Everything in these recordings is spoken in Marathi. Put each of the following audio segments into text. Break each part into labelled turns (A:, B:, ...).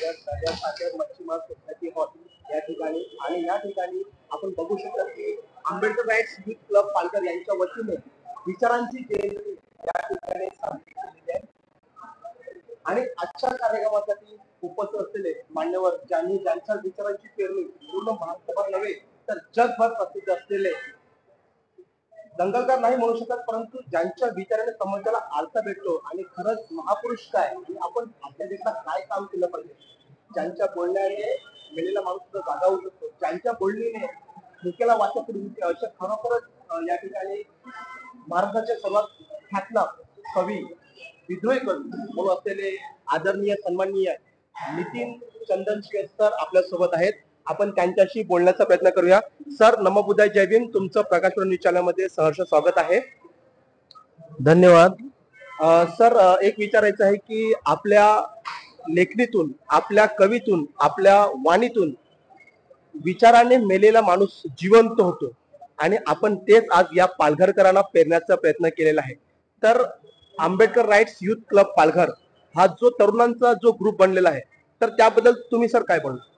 A: मच्छीमार सोसायटी हॉल या ठिकाणी आणि या ठिकाणी आपण बघू शकता की Ambedkar rights youth club Palghar यांच्या वतीने विचारांची जयंती या ठिकाणी साजरी केलेली आहे आणि आजच्या कार्यक्रमासाठी उपस्थित असलेले मान्यवर ज्यांच्या विचारांची पेरणी पूर्ण महाराष्ट्रभर नव्हे तर जगभर प्रसिद्ध असलेले दंगलकार नाही म्हणू शकत परंतु ज्यांच्या विचाराने समाजाला आरसा भेटतो आणि खरंच महापुरुष काय आणि आपण आपल्या देशात काय काम केलं पाहिजे ज्यांच्या बोलण्याने मेलेला माणूस सुद्धा जागा होऊ शकतो ज्यांच्या बोलणीने मुख्याला वाचा पूर्वी अशा खरोखरच या ठिकाणी महाराष्ट्राचे सर्वात ख्यातनाम कवी विद्रोहीकर म्हणून असलेले आदरणीय सन्माननीय नितीन चंदनशिवे सर आपल्या सोबत आहेत आपण त्यांच्याशी बोलण्याचा प्रयत्न करूया सर नमोबुद्धाय जय भीम तुमचं प्रकाशवाणी न्यूज चॅनलमध्ये सहर्ष स्वागत आहे
B: धन्यवाद
A: सर एक विचारायचं आहे की आपल्या लेखणीतून आपल्या कवीतून आपल्या वाणीतून विचाराने मेलेला माणूस जिवंत होतो आणि आपण तेच आज या पालघरकरांना पेरण्याचा प्रयत्न केलेला आहे तर Ambedkar rights youth club Palghar हा जो तरुणांचा जो ग्रुप बनलेला आहे तर त्याबद्दल तुम्ही सर काय बोलणार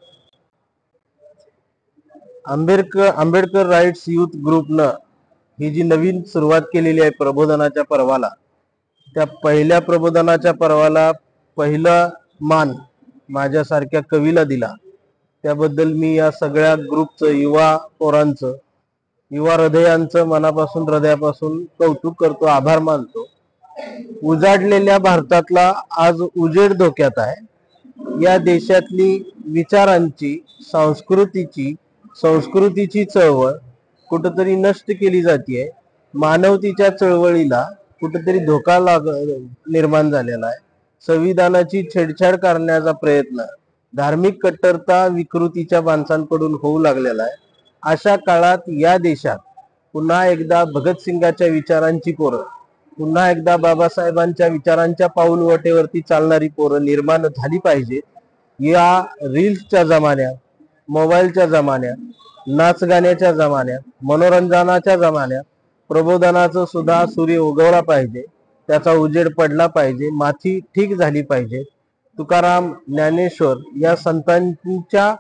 B: आंबेडकर राईट्स युथ ग्रुपनं ही जी नवीन सुरुवात केलेली आहे प्रबोधनाच्या पर्वाला त्या पहिल्या प्रबोधनाच्या पर्वाला पहिला मान माझ्यासारख्या कवीला दिला त्याबद्दल मी या सगळ्या ग्रुपचं युवा पोरांचं युवा हृदयांचं मनापासून हृदयापासून कौतुक करतो आभार मानतो उजाडलेल्या भारतातला आज उजेड धोक्यात आहे या देशातली विचारांची संस्कृतीची चळवळ कुठंतरी नष्ट केली जाते मानवतेच्या चळवळीला कुठंतरी धोका निर्माण झालेला आहे संविधानाची छेडछाड करण्याचा प्रयत्न धार्मिक कट्टरता विकृतीच्या माणसांकडून होऊ लागलेला आहे अशा काळात या देशात पुन्हा एकदा भगतसिंगाच्या विचारांची पोरं पुन्हा एकदा बाबासाहेबांच्या विचारांच्या पाऊलवाटेवरती चालणारी पोरं निर्माण झाली पाहिजेत या रील्सच्या जमान्यात मोबाईलच्या जमान्यात नाच गाण्याच्या जमान्यात मनोरंजनाच्या जमान्यात प्रबोधनाचं सुद्धा सूर्य उगवला पाहिजे त्याचा उजेड पडला पाहिजे माथी ठीक झाली पाहिजे तुकाराम ज्ञानेश्वर या संतांच्या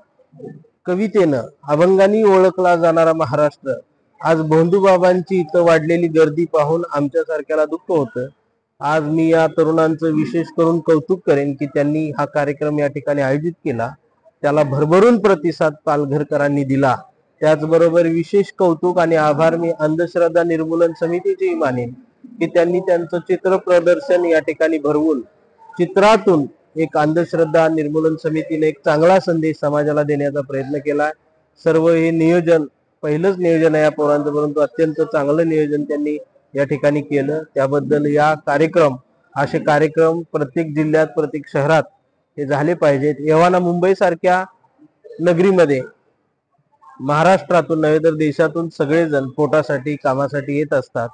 B: कवितेनं अभंगानी ओळखला जाणारा महाराष्ट्र आज भोंदूबाबांची इथं वाढलेली गर्दी पाहून आमच्यासारख्याला दुःख होतं आज मी या तरुणांचं विशेष करून कौतुक करेन की त्यांनी हा कार्यक्रम या ठिकाणी आयोजित केला त्याला भरभरून प्रतिसाद पालघरकरांनी दिला त्याचबरोबर विशेष कौतुक आणि आभार मी अंधश्रद्धा निर्मूलन समितीचेही मानेन की त्यांनी त्यांचं चित्र प्रदर्शन या ठिकाणी भरवून चित्रातून एक अंधश्रद्धा निर्मूलन समितीने एक चांगला संदेश समाजाला देण्याचा प्रयत्न केला सर्व हे नियोजन पहिलंच नियोजन आहे या पोरांचं परंतु अत्यंत चांगलं नियोजन त्यांनी या ठिकाणी केलं त्याबद्दल या असे कार्यक्रम प्रत्येक जिल्ह्यात प्रत्येक शहरात हे झाले पाहिजेत एव्हाना मुंबई सारख्या नगरीमध्ये महाराष्ट्रातून नव्हे तर देशातून सगळेजण पोटासाठी कामासाठी येत असतात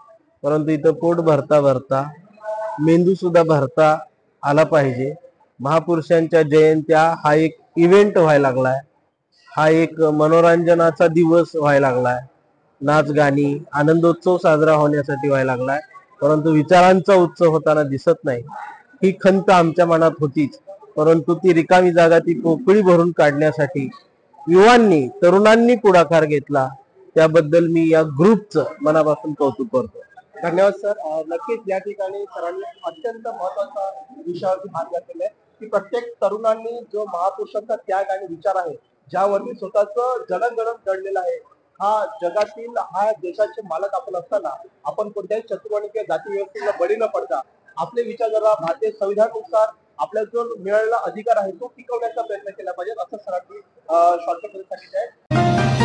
B: परंतु इथं पोट भरता मेंदू सुद्धा भरता आला पाहिजे महापुरुषांच्या जयंत्या हा एक इव्हेंट व्हायला लागलाय हा एक मनोरंजनाचा दिवस व्हायला लागलाय नाच गाणी आनंदोत्सव साजरा होण्यासाठी व्हायला लागलाय परंतु विचारांचा उत्सव होताना दिसत नाही ही खंत आमच्या मनात होतीच परंतु ती रिकामी जागा ती पोकळी भरून काढण्यासाठी युवांनी तरुणांनी पुढाकार घेतला त्याबद्दल मी या ग्रुपचं मनापासून कौतुक करतो
A: धन्यवाद सर नक्कीच या ठिकाणी सरांनी अत्यंत महत्वाचा विषयावरती भाग घेतलेला आहे की प्रत्येक तरुणांनी जो महापुरुषांचा त्याग आणि विचार आहे ज्यावरती स्वतःच जडणघडण घडलेलं आहे हा जगातील हा देशाचे मालक आपण असताना आपण कोणत्याही चतुर्वर्णी किंवा जाती व्यवस्थेला बळी न पडता आपले विचार जरा भारतीय संविधानानुसार आपल्याला जो मिळालेला अधिकार आहे तो टिकवण्याचा प्रयत्न केला पाहिजे असं सरांनी शॉर्टकट सांगितलं आहे